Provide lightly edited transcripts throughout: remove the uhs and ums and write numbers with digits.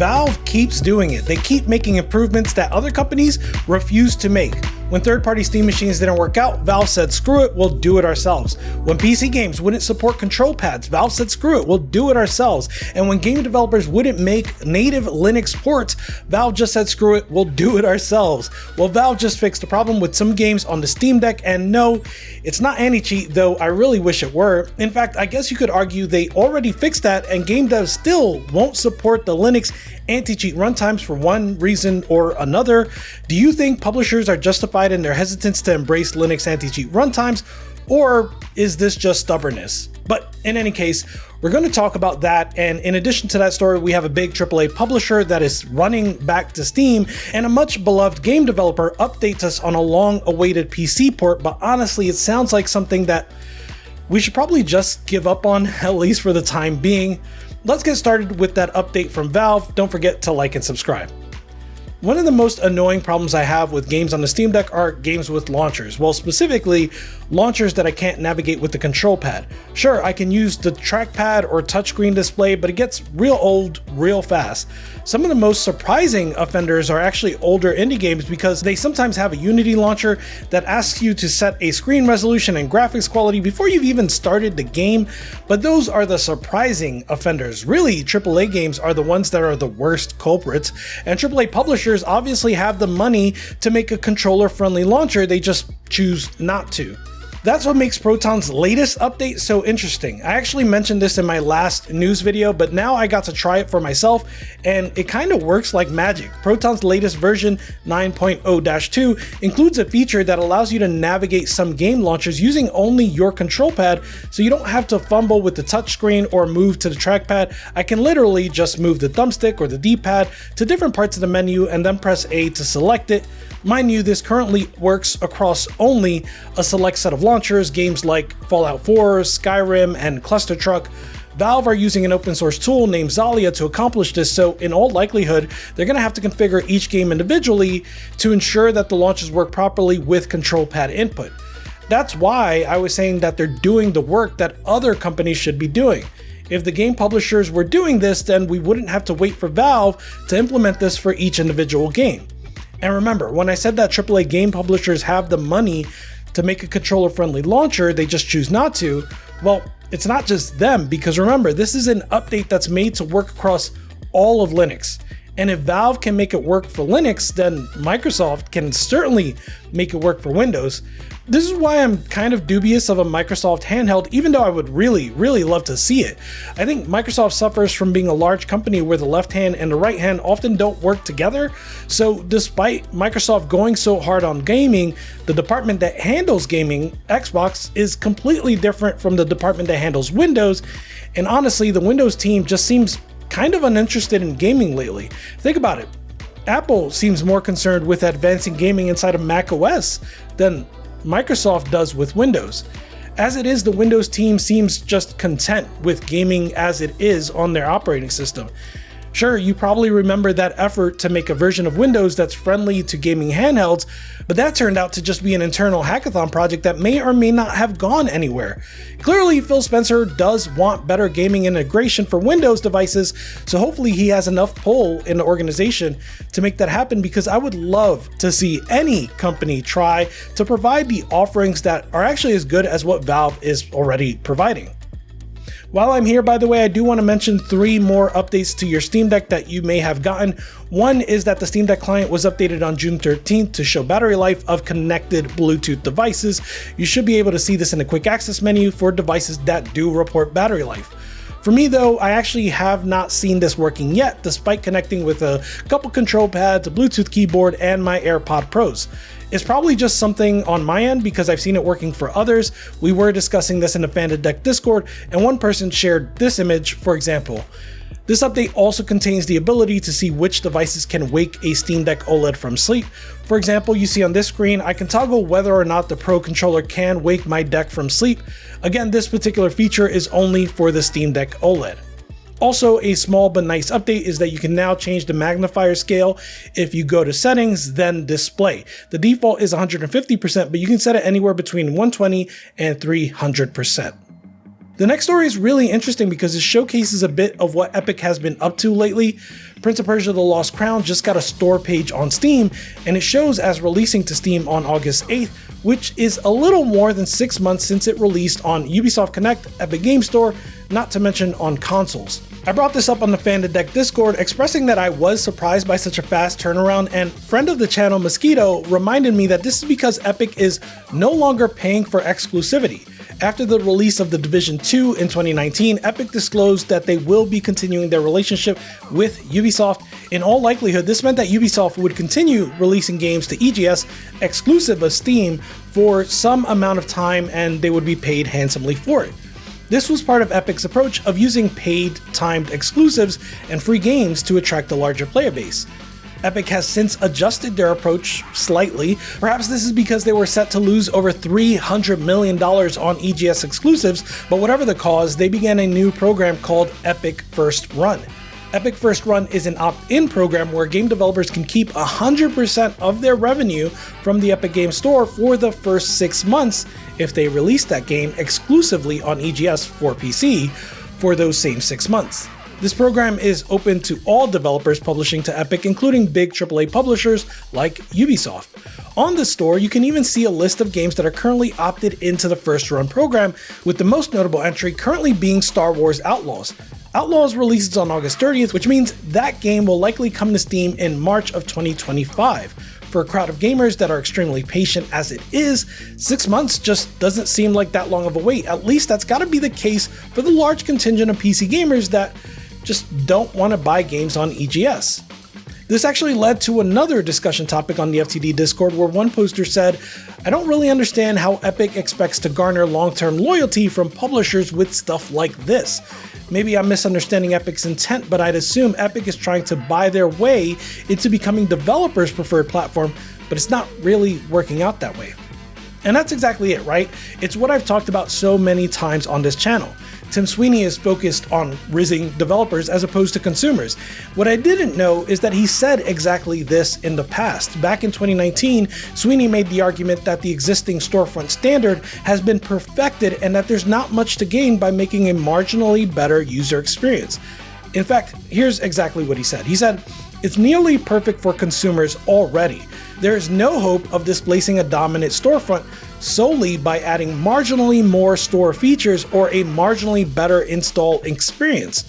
Valve keeps doing it. They keep making improvements that other companies refuse to make. When third-party Steam machines didn't work out, Valve said, screw it, we'll do it ourselves. When PC games wouldn't support control pads, Valve said, screw it, we'll do it ourselves. And when game developers wouldn't make native Linux ports, Valve just said, screw it, we'll do it ourselves. Well, Valve just fixed the problem with some games on the Steam Deck, and no, it's not anti-cheat, though I really wish it were. In fact, I guess you could argue they already fixed that, and game devs still won't support the Linux anti-cheat runtimes for one reason or another. Do you think publishers are justified in their hesitance to embrace Linux anti-cheat runtimes, or is this just stubbornness? But in any case, we're going to talk about that, and in addition to that story, we have a big AAA publisher that is running back to Steam, and a much beloved game developer updates us on a long-awaited PC port, but honestly, it sounds like something that we should probably just give up on, at least for the time being. Let's get started with that update from Valve. Don't forget to like and subscribe. One of the most annoying problems I have with games on the Steam Deck are games with launchers. Well, specifically, launchers that I can't navigate with the control pad. Sure, I can use the trackpad or touchscreen display, but it gets real old real fast. Some of the most surprising offenders are actually older indie games because they sometimes have a Unity launcher that asks you to set a screen resolution and graphics quality before you've even started the game, but those are the surprising offenders. Really, AAA games are the ones that are the worst culprits, and AAA publishers obviously have the money to make a controller-friendly launcher, they just choose not to. That's what makes Proton's latest update so interesting. I actually mentioned this in my last news video, but now I got to try it for myself, and it kind of works like magic. Proton's latest version 9.0-2 includes a feature that allows you to navigate some game launchers using only your control pad, so you don't have to fumble with the touchscreen or move to the trackpad. I can literally just move the thumbstick or the D-pad to different parts of the menu and then press A to select it. Mind you, this currently works across only a select set of launchers, games like Fallout 4, Skyrim, and Cluster Truck. Valve are using an open source tool named Zalia to accomplish this, so in all likelihood, they're going to have to configure each game individually to ensure that the launchers work properly with control pad input. That's why I was saying that they're doing the work that other companies should be doing. If the game publishers were doing this, then we wouldn't have to wait for Valve to implement this for each individual game. And remember, when I said that AAA game publishers have the money to make a controller-friendly launcher, they just choose not to, well, it's not just them, because remember, this is an update that's made to work across all of Linux. And if Valve can make it work for Linux, then Microsoft can certainly make it work for Windows. This is why I'm kind of dubious of a Microsoft handheld, even though I would really love to see it. I think Microsoft suffers from being a large company where the left hand and the right hand often don't work together. So despite Microsoft going so hard on gaming, the department that handles gaming, Xbox, is completely different from the department that handles Windows. And honestly, the Windows team just seems kind of uninterested in gaming lately. Think about it. Apple seems more concerned with advancing gaming inside of Mac OS than Microsoft does with Windows. As it is, the Windows team seems just content with gaming as it is on their operating system. Sure, you probably remember that effort to make a version of Windows that's friendly to gaming handhelds, but that turned out to just be an internal hackathon project that may or may not have gone anywhere. Clearly, Phil Spencer does want better gaming integration for Windows devices, so hopefully he has enough pull in the organization to make that happen, because I would love to see any company try to provide the offerings that are actually as good as what Valve is already providing. While I'm here, by the way, I do want to mention 3 more updates to your Steam Deck that you may have gotten. One is that the Steam Deck client was updated on June 13th to show battery life of connected Bluetooth devices. You should be able to see this in the quick access menu for devices that do report battery life. For me though, I actually have not seen this working yet, despite connecting with a couple control pads, a Bluetooth keyboard, and my AirPod Pros. It's probably just something on my end because I've seen it working for others. We were discussing this in the Fandom Deck Discord, and one person shared this image, for example. This update also contains the ability to see which devices can wake a Steam Deck OLED from sleep. For example, you see on this screen, I can toggle whether or not the Pro controller can wake my deck from sleep. Again, this particular feature is only for the Steam Deck OLED. Also, a small but nice update is that you can now change the magnifier scale if you go to settings, then display. The default is 150%, but you can set it anywhere between 120 and 300%. The next story is really interesting because it showcases a bit of what Epic has been up to lately. Prince of Persia: The Lost Crown just got a store page on Steam, and it shows as releasing to Steam on August 8th, which is a little more than 6 months since it released on Ubisoft Connect, Epic Games Store, not to mention on consoles. I brought this up on the Fan to Deck Discord, expressing that I was surprised by such a fast turnaround, and friend of the channel Mosquito reminded me that this is because Epic is no longer paying for exclusivity. After the release of The Division 2 in 2019, Epic disclosed that they will be continuing their relationship with Ubisoft. In all likelihood, this meant that Ubisoft would continue releasing games to EGS exclusive of Steam for some amount of time, and they would be paid handsomely for it. This was part of Epic's approach of using paid, timed exclusives and free games to attract a larger player base. Epic has since adjusted their approach slightly. Perhaps this is because they were set to lose over $300 million on EGS exclusives, but whatever the cause, they began a new program called Epic First Run. Epic First Run is an opt-in program where game developers can keep 100% of their revenue from the Epic Games Store for the first 6 months if they release that game exclusively on EGS for PC for those same 6 months. This program is open to all developers publishing to Epic, including big AAA publishers like Ubisoft. On the store, you can even see a list of games that are currently opted into the First Run program, with the most notable entry currently being Star Wars Outlaws. Outlaws releases on August 30th, which means that game will likely come to Steam in March of 2025. For a crowd of gamers that are extremely patient as it is, 6 months just doesn't seem like that long of a wait. At least that's gotta be the case for the large contingent of PC gamers that just don't want to buy games on EGS. This actually led to another discussion topic on the FTD Discord, where one poster said, "I don't really understand how Epic expects to garner long-term loyalty from publishers with stuff like this. Maybe I'm misunderstanding Epic's intent, but I'd assume Epic is trying to buy their way into becoming developers' preferred platform, but it's not really working out that way." And that's exactly it, right? It's what I've talked about so many times on this channel. Tim Sweeney is focused on rizzing developers as opposed to consumers. What I didn't know is that he said exactly this in the past. Back in 2019, Sweeney made the argument that the existing storefront standard has been perfected and that there's not much to gain by making a marginally better user experience. In fact, here's exactly what he said. He said, "It's nearly perfect for consumers already. There is no hope of displacing a dominant storefront solely by adding marginally more store features or a marginally better install experience.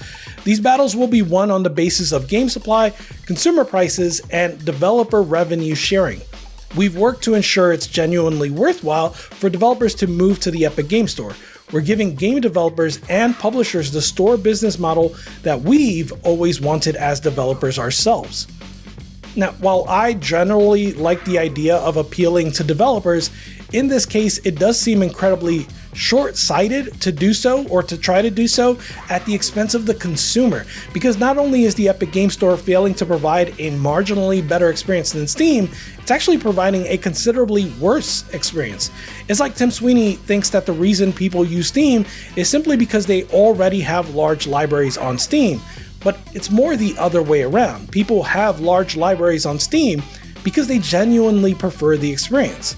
These battles will be won on the basis of game supply, consumer prices, and developer revenue sharing. We've worked to ensure it's genuinely worthwhile for developers to move to the Epic Games Store. We're giving game developers and publishers the store business model that we've always wanted as developers ourselves." Now, while I generally like the idea of appealing to developers, in this case, it does seem incredibly short-sighted to do so, or to try to do so at the expense of the consumer, because not only is the Epic Games Store failing to provide a marginally better experience than Steam, it's actually providing a considerably worse experience. It's like Tim Sweeney thinks that the reason people use Steam is simply because they already have large libraries on Steam, but it's more the other way around. People have large libraries on Steam because they genuinely prefer the experience.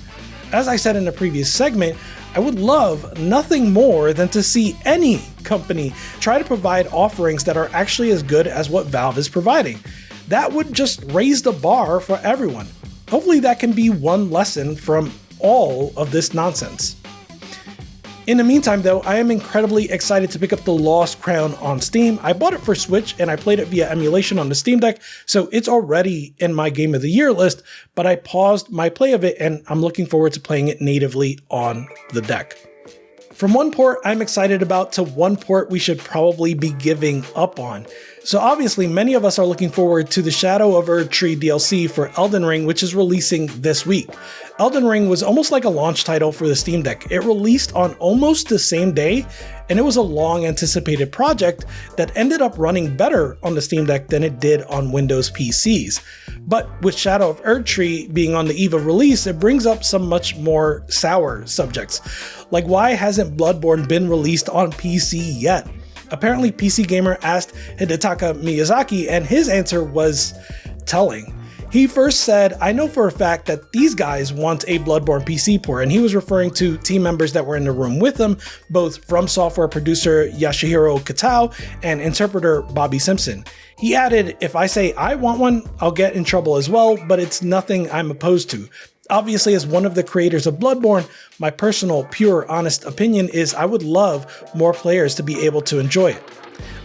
As I said in a previous segment, I would love nothing more than to see any company try to provide offerings that are actually as good as what Valve is providing. That would just raise the bar for everyone. Hopefully that can be one lesson from all of this nonsense. In the meantime though, I am incredibly excited to pick up The Lost Crown on Steam. I bought it for Switch and I played it via emulation on the Steam Deck, so it's already in my Game of the Year list, but I paused my play of it and I'm looking forward to playing it natively on the deck. From one port I'm excited about to one port we should probably be giving up on. So obviously many of us are looking forward to the Shadow of Erdtree DLC for Elden Ring, which is releasing this week. Elden Ring was almost like a launch title for the Steam Deck. It released on almost the same day, and it was a long anticipated project that ended up running better on the Steam Deck than it did on Windows PCs. But with Shadow of Erdtree being on the eve of release, it brings up some much more sour subjects. Like, why hasn't Bloodborne been released on PC yet? Apparently PC Gamer asked Hidetaka Miyazaki, and his answer was telling. He first said, "I know for a fact that these guys want a Bloodborne PC port," and he was referring to team members that were in the room with him, both From Software producer Yasuhiro Kitao and interpreter Bobby Simpson. He added, "If I say I want one, I'll get in trouble as well, but it's nothing I'm opposed to. Obviously, as one of the creators of Bloodborne, my personal, pure, honest opinion is I would love more players to be able to enjoy it.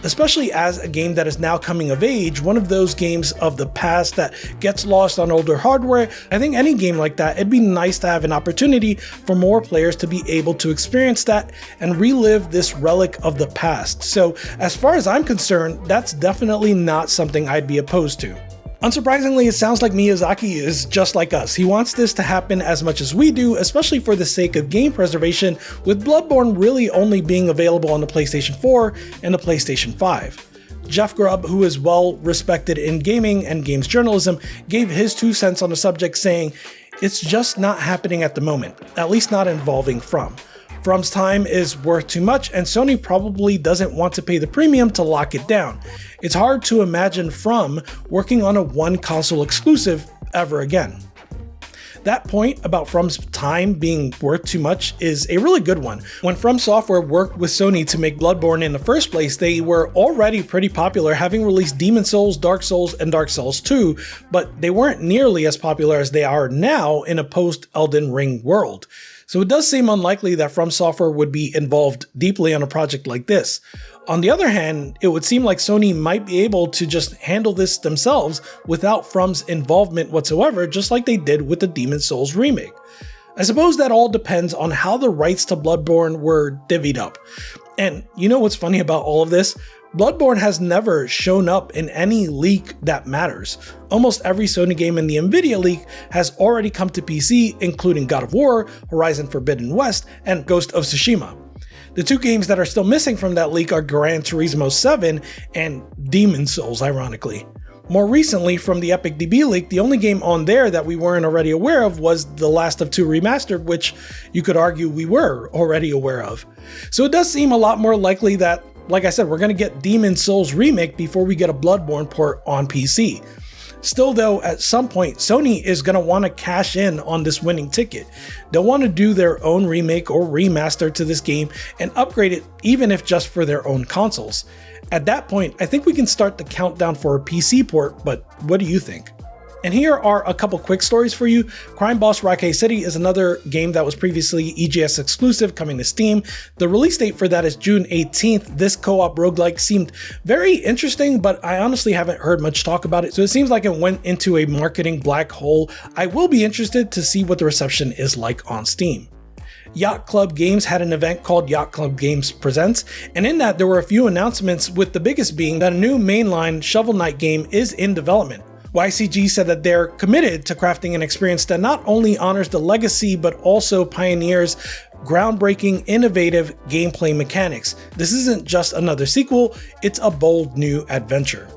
Especially as a game that is now coming of age, one of those games of the past that gets lost on older hardware. I think any game like that, it'd be nice to have an opportunity for more players to be able to experience that and relive this relic of the past. So as far as I'm concerned, that's definitely not something I'd be opposed to." Unsurprisingly, it sounds like Miyazaki is just like us. He wants this to happen as much as we do, especially for the sake of game preservation, with Bloodborne really only being available on the PlayStation 4 and the PlayStation 5. Jeff Grubb, who is well respected in gaming and games journalism, gave his 2 cents on the subject, saying, "It's just not happening at the moment, at least not involving From. From's time is worth too much, and Sony probably doesn't want to pay the premium to lock it down. It's hard to imagine From working on a one console exclusive ever again." That point about From's time being worth too much is a really good one. When From Software worked with Sony to make Bloodborne in the first place, they were already pretty popular, having released Demon Souls, Dark Souls, and Dark Souls 2, but they weren't nearly as popular as they are now in a post-Elden Ring world. So it does seem unlikely that From Software would be involved deeply on a project like this. On the other hand, it would seem like Sony might be able to just handle this themselves without From's involvement whatsoever, just like they did with the Demon Souls remake. I suppose that all depends on how the rights to Bloodborne were divvied up. And you know what's funny about all of this? Bloodborne has never shown up in any leak that matters. Almost every Sony game in the Nvidia leak has already come to PC, including God of War, Horizon Forbidden West, and Ghost of Tsushima. The 2 games that are still missing from that leak are Gran Turismo 7 and Demon Souls, ironically. More recently, from the Epic DB leak, the only game on there that we weren't already aware of was The Last of 2 Remastered, which you could argue we were already aware of. So it does seem a lot more likely that, like I said, we're going to get Demon Souls remake before we get a Bloodborne port on PC. Still though, at some point, Sony is going to want to cash in on this winning ticket. They'll want to do their own remake or remaster to this game and upgrade it, even if just for their own consoles. At that point, I think we can start the countdown for a PC port, but what do you think? And here are a couple quick stories for you. Crime Boss Raikei City is another game that was previously EGS exclusive coming to Steam. The release date for that is June 18th. This co-op roguelike seemed very interesting, but I honestly haven't heard much talk about it, so it seems like it went into a marketing black hole. I will be interested to see what the reception is like on Steam. Yacht Club Games had an event called Yacht Club Games Presents, and in that there were a few announcements, with the biggest being that a new mainline Shovel Knight game is in development. YCG said that they're committed to crafting an experience that not only honors the legacy, but also pioneers groundbreaking, innovative gameplay mechanics. This isn't just another sequel, it's a bold new adventure.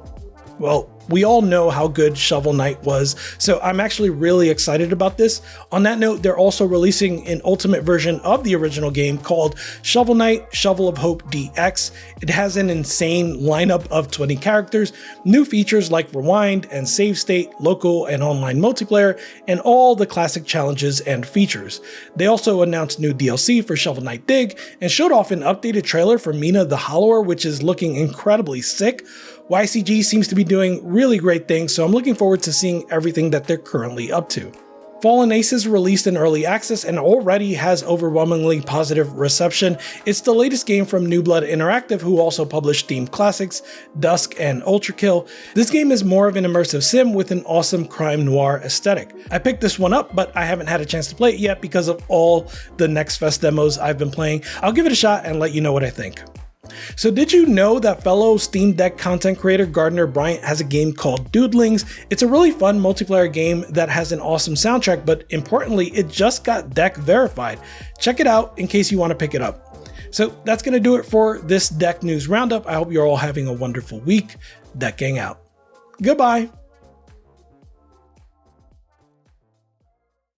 Well, we all know how good Shovel Knight was, so I'm actually really excited about this. On that note, they're also releasing an ultimate version of the original game called Shovel Knight Shovel of Hope DX. It has an insane lineup of 20 characters, new features like rewind and save state, local and online multiplayer, and all the classic challenges and features. They also announced new DLC for Shovel Knight Dig and showed off an updated trailer for Mina the Hollower, which is looking incredibly sick. YCG seems to be doing really great things, so I'm looking forward to seeing everything that they're currently up to. Fallen Aces released in early access and already has overwhelmingly positive reception. It's the latest game from New Blood Interactive, who also published themed classics Dusk and Ultrakill. This game is more of an immersive sim with an awesome crime noir aesthetic. I picked this one up, but I haven't had a chance to play it yet because of all the Next Fest demos I've been playing. I'll give it a shot and let you know what I think. So did you know that fellow Steam Deck content creator Gardner Bryant has a game called Dudelings? It's a really fun multiplayer game that has an awesome soundtrack, but importantly, it just got Deck verified. Check it out in case you want to pick it up. So that's going to do it for this Deck News Roundup. I hope you're all having a wonderful week. Deck Gang out. Goodbye.